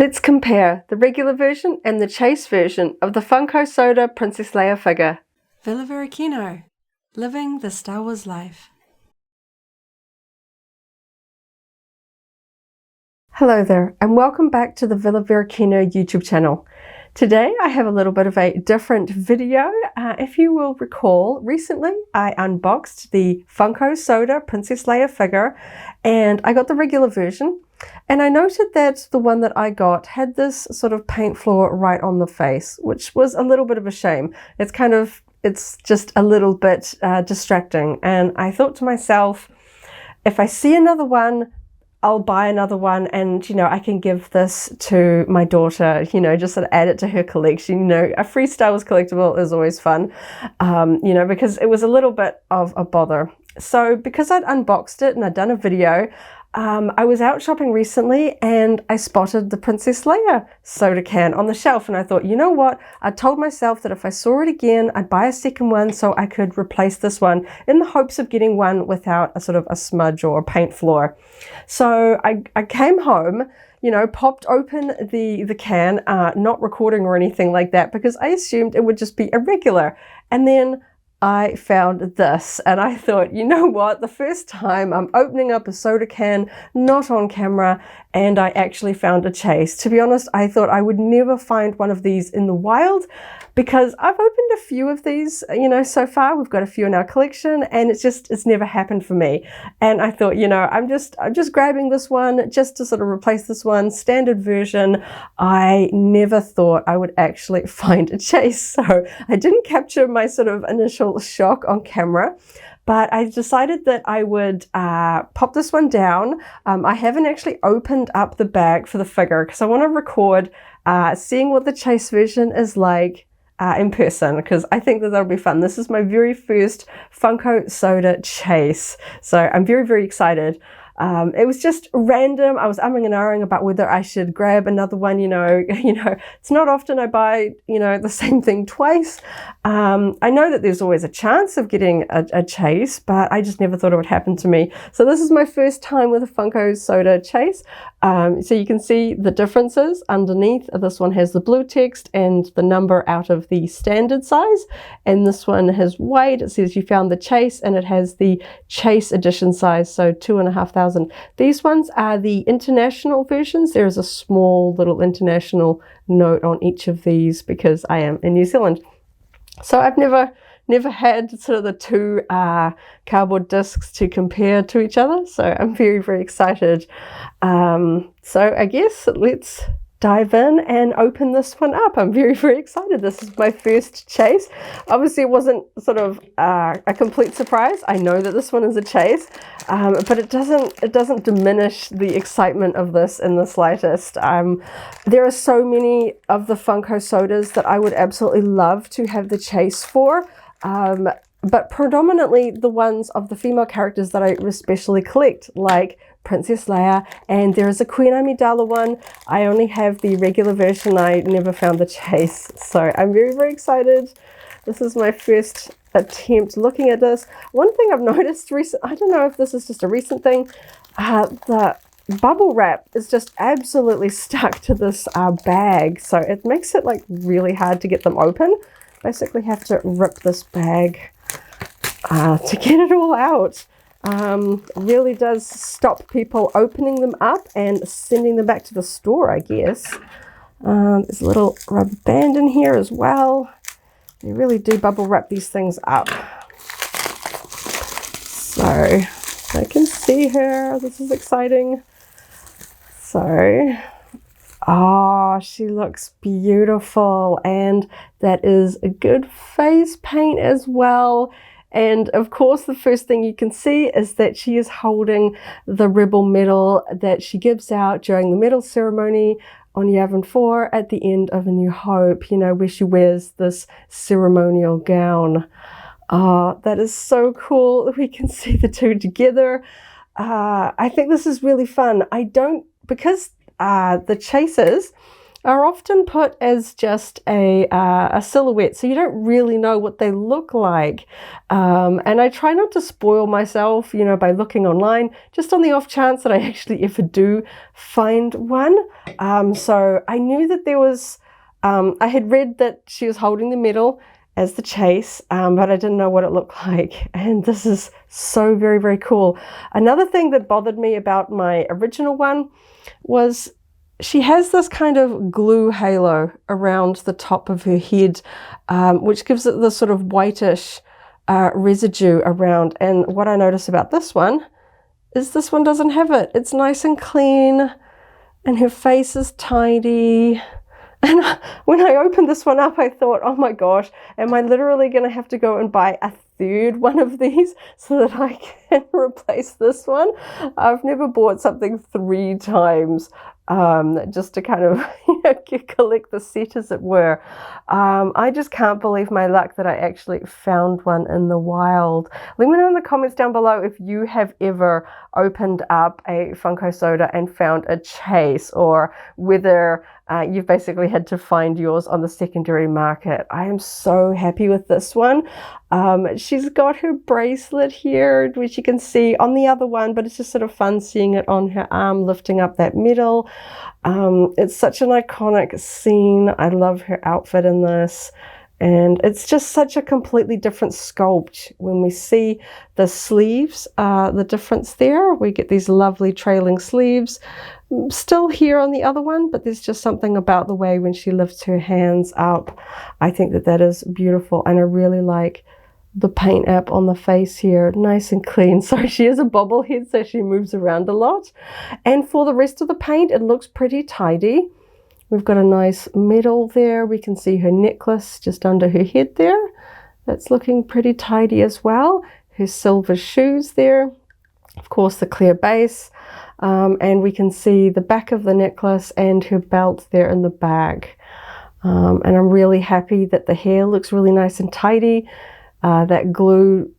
Let's compare the regular version and the chase version of the Funko Soda Princess Leia figure. Villa Varykino, living the Star Wars life. Hello there, and welcome back to the Villa Varykino YouTube channel. Today I have a little bit of a different video. If you will recall, recently I unboxed the Funko Soda Princess Leia figure, and I got the regular version. And I noted that the one that I got had this sort of paint flaw right on the face, which was a little bit of a shame. It's just a little bit distracting. And I thought to myself, if I see another one, I'll buy another one, and I can give this to my daughter, just sort of add it to her collection. A free Star Wars collectible is always fun, because it was a little bit of a bother. So because I'd unboxed it and I'd done a video, I was out shopping recently and I spotted the Princess Leia soda can on the shelf, and I thought, you know what? I told myself that if I saw it again, I'd buy a second one so I could replace this one in the hopes of getting one without a sort of a smudge or a paint flaw. So I came home, popped open the can, not recording or anything like that because I assumed it would just be a regular. And then I found this and I thought, you know what, the first time I'm opening up a soda can, not on camera, and I actually found a chase. To be honest, I thought I would never find one of these in the wild because I've opened a few of these, so far. We've got a few in our collection and it's never happened for me. And I thought, I'm just grabbing this one just to sort of replace this one, standard version. I never thought I would actually find a chase. So I didn't capture my sort of initial shock on camera, but I decided that I would pop this one down. I haven't actually opened up the bag for the figure because I want to record seeing what the chase version is like in person, because I think that that'll be fun. This is my very first Funko Soda chase, so I'm very, very excited. It was just random. I was umming and ahhing about whether I should grab another one. It's not often I buy, the same thing twice. I know that there's always a chance of getting a chase, but I just never thought it would happen to me. So this is my first time with a Funko Soda chase. So you can see the differences underneath. This one has the blue text and the number out of the standard size, and this one has white. It says you found the chase, and it has the chase edition size, so 2,500. These ones are the international versions. There is a small little international note on each of these because I am in New Zealand. So I've never had sort of the two cardboard discs to compare to each other. So I'm very, very excited. So I guess let's dive in and open this one up. I'm very, very excited. This is my first chase. Obviously it wasn't sort of a complete surprise. I know that this one is a chase, but it doesn't diminish the excitement of this in the slightest. There are so many of the Funko Sodas that I would absolutely love to have the chase for, but predominantly the ones of the female characters that I especially collect, like Princess Leia, and there is a Queen Amidala one. I only have the regular version. I never found the chase, so I'm very, very excited. This is my first attempt looking at this. One thing I've noticed I don't know if this is just a recent thing, the bubble wrap is just absolutely stuck to this bag, so it makes it like really hard to get them open. Basically have to rip this bag to get it all out. Really does stop people opening them up and sending them back to the store, I guess. There's a little rubber band in here as well. They really do bubble wrap these things up. So I can see her. This is exciting. So, oh, she looks beautiful, and that is a good face paint as well. And of course, the first thing you can see is that she is holding the Rebel medal that she gives out during the medal ceremony on Yavin 4 at the end of A New Hope, where she wears this ceremonial gown. That is so cool that we can see the two together. I think this is really fun. Because the chases are often put as just a silhouette, so you don't really know what they look like. And I try not to spoil myself, you know, by looking online, just on the off chance that I actually ever do find one. So I knew that there was, I had read that she was holding the medal as the chase, but I didn't know what it looked like. And this is so very, very cool. Another thing that bothered me about my original one was she has this kind of glue halo around the top of her head, which gives it this sort of whitish residue around. And what I notice about this one is this one doesn't have it. It's nice and clean, and her face is tidy. And when I opened this one up, I thought, oh my gosh, am I literally going to have to go and buy a third one of these so that I can replace this one? I've never bought something 3 times just to kind of collect the set, as it were. I just can't believe my luck that I actually found one in the wild. Let me know in the comments down below if you have ever opened up a Funko Soda and found a chase, or whether you've basically had to find yours on the secondary market. I am so happy with this one. She's got her bracelet here, which you can see on the other one, but it's just sort of fun seeing it on her arm, lifting up that medal. It's such an iconic scene. I love her outfit in this. And it's just such a completely different sculpt. When we see the sleeves, the difference there, we get these lovely trailing sleeves. Still here on the other one, but there's just something about the way when she lifts her hands up. I think that that is beautiful, and I really like the paint app on the face here, nice and clean. So she is a bobblehead, so she moves around a lot. And for the rest of the paint, it looks pretty tidy. We've got a nice medal there. We can see her necklace just under her head there. That's looking pretty tidy as well. Her silver shoes there. Of course, the clear base. And we can see the back of the necklace and her belt there in the back. And I'm really happy that the hair looks really nice and tidy. That glue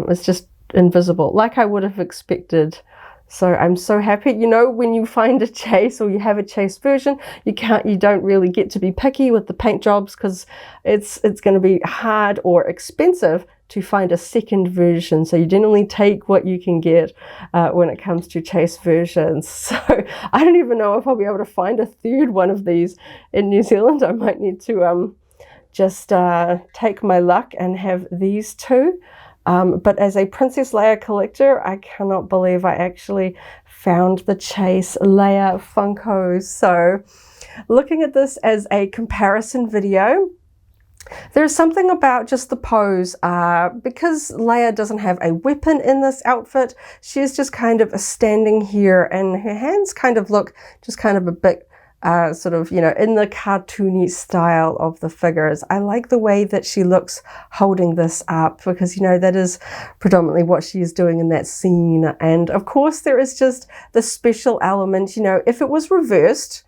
is just invisible, like I would have expected. So I'm so happy. You know, when you find a chase or you have a chase version, you don't really get to be picky with the paint jobs, because it's going to be hard or expensive to find a second version. So you generally take what you can get when it comes to chase versions. So I don't even know if I'll be able to find a third one of these in New Zealand. I might need to just take my luck and have these 2. But as a Princess Leia collector, I cannot believe I actually found the Chase Leia Funkos. So looking at this as a comparison video, there's something about just the pose, because Leia doesn't have a weapon in this outfit. She's just kind of standing here, and her hands kind of look just kind of a bit sort of, you know, in the cartoony style of the figures. I like the way that she looks holding this up, because, you know, that is predominantly what she is doing in that scene. And of course there is just the special element, you know, if it was reversed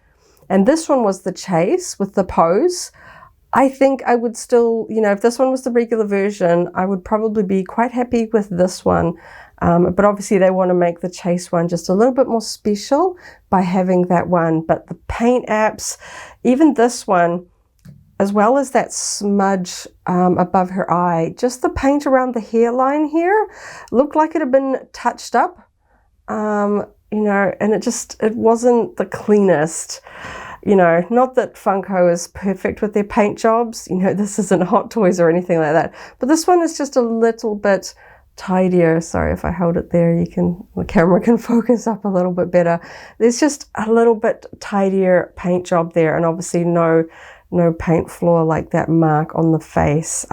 and this one was the chase with the pose, I think I would still, you know, if this one was the regular version, I would probably be quite happy with this one. But obviously they want to make the chase one just a little bit more special by having that one. But the paint apps, even this one, as well as that smudge above her eye, just the paint around the hairline here looked like it had been touched up, you know, and it wasn't the cleanest. You know, not that Funko is perfect with their paint jobs. You know, this isn't Hot Toys or anything like that. But this one is just a little bit tidier. Sorry, if I hold it there, the camera can focus up a little bit better. There's just a little bit tidier paint job there, and obviously no paint flaw like that mark on the face.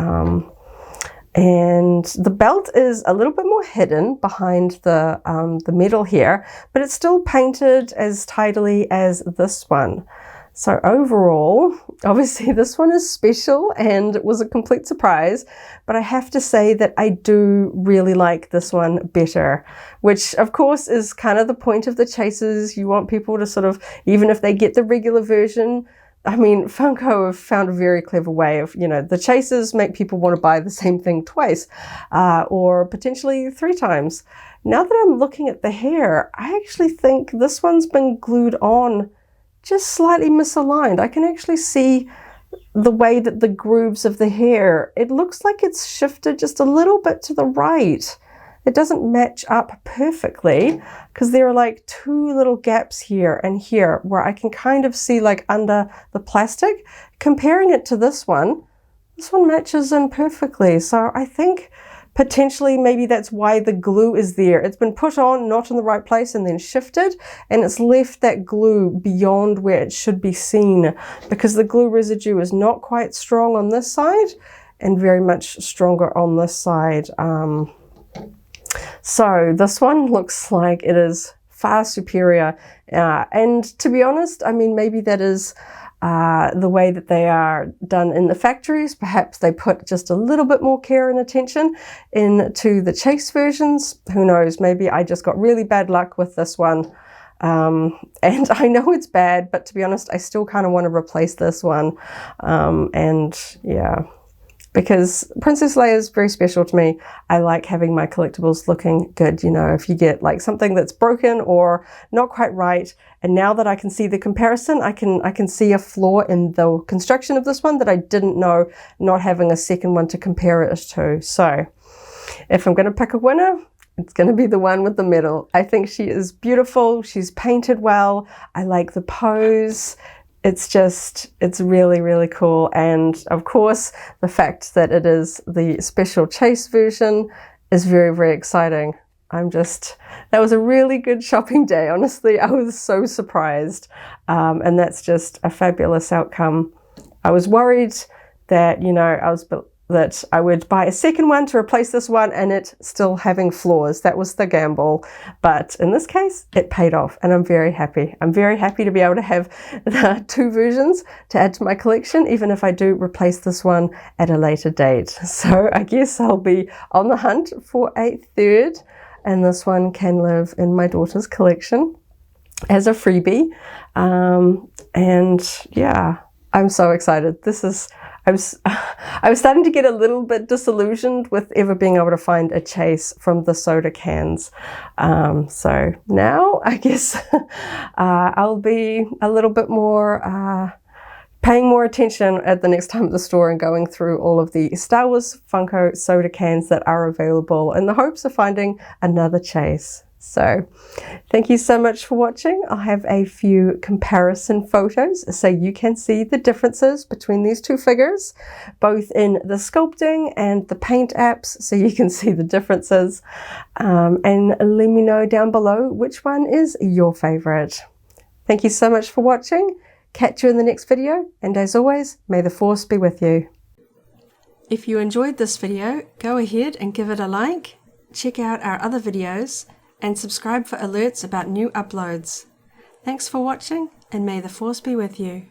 And the belt is a little bit more hidden behind the medal here, but it's still painted as tidily as this one. So overall, obviously this one is special and it was a complete surprise, but I have to say that I do really like this one better, which of course is kind of the point of the chases. You want people to sort of, even if they get the regular version, I mean, Funko have found a very clever way of, you know, the chases make people want to buy the same thing twice, or potentially 3 times. Now that I'm looking at the hair, I actually think this one's been glued on just slightly misaligned. I can actually see the way that the grooves of the hair, it looks like it's shifted just a little bit to the right. It doesn't match up perfectly because there are like two little gaps here and here where I can kind of see like under the plastic. Comparing it to this one matches in perfectly. So I think potentially maybe that's why the glue is there. It's been put on, not in the right place, and then shifted, and it's left that glue beyond where it should be seen because the glue residue is not quite strong on this side and very much stronger on this side. So this one looks like it is far superior. And to be honest, I mean, maybe that is the way that they are done in the factories. Perhaps they put just a little bit more care and attention into the chase versions. Who knows? Maybe I just got really bad luck with this one. And I know it's bad, but to be honest, I still kind of want to replace this one. And yeah, because Princess Leia is very special to me. I like having my collectibles looking good. You know, if you get like something that's broken or not quite right, and now that I can see the comparison, I can see a flaw in the construction of this one that I didn't know, not having a second one to compare it to. So if I'm going to pick a winner, it's going to be the one with the medal. I think she is beautiful. She's painted well. I like the pose. It's really, really cool. And of course, the fact that it is the special chase version is very, very exciting. That was a really good shopping day. Honestly, I was so surprised. And that's just a fabulous outcome. I was worried that, you know, that I would buy a second one to replace this one and it still having flaws. That was the gamble. But in this case, it paid off and I'm very happy. I'm very happy to be able to have the two versions to add to my collection, even if I do replace this one at a later date. So I guess I'll be on the hunt for a third, and this one can live in my daughter's collection as a freebie. And yeah, I'm so excited. I was starting to get a little bit disillusioned with ever being able to find a chase from the soda cans. So now I guess I'll be a little bit more paying more attention at the next time at the store and going through all of the Star Wars Funko soda cans that are available in the hopes of finding another chase. So thank you so much for watching. I'll have a few comparison photos so you can see the differences between these two figures, both in the sculpting and the paint apps, so you can see the differences. And let me know down below which one is your favorite. Thank you so much for watching. Catch you in the next video, and as always, may the Force be with you. If you enjoyed this video, go ahead and give it a like, check out our other videos, and subscribe for alerts about new uploads. Thanks for watching, and may the Force be with you.